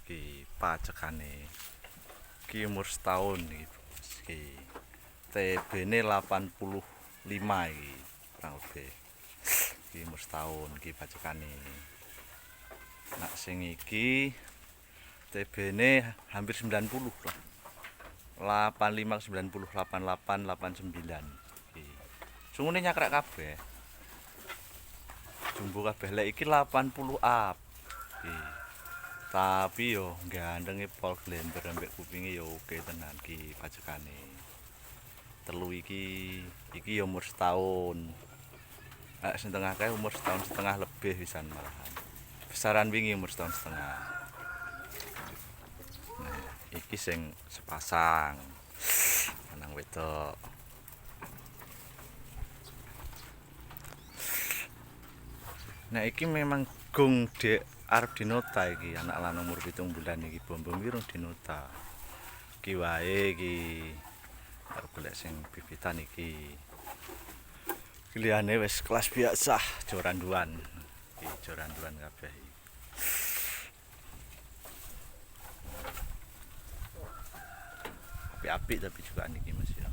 Iki pacekane. Iki umur setahun iki. Iki TB-ne 85 iki, kurang lebih. Iki umur setahun iki pacekane. Nak sing iki TB-ne hampir 90 lah. 85 90 88 89. Iki. Sungune nyakrek kabeh. Jumbo kabeh lek iki 80 up. Iki. Tapi yo gandenge pol glender ambek kupinge yo oke tenan ki pacekane. Telu iki yo umur setahun. Sing tengah kae umur setahun setengah lebih pisan malahan. Besaran wingi umur setahun setengah. Nah, iki sing sepasang. Lanang wedok. Nah iki memang gong dek arep dinota iki anak lanang umur 7 bulan iki bombong wirung dinota. Iki wae iki arep golek sing bibitan iki. Liyane wis kelas biasa joranduan. Iki joranduan kabeh iki. Apik-apik tapi juga niki Mas ya.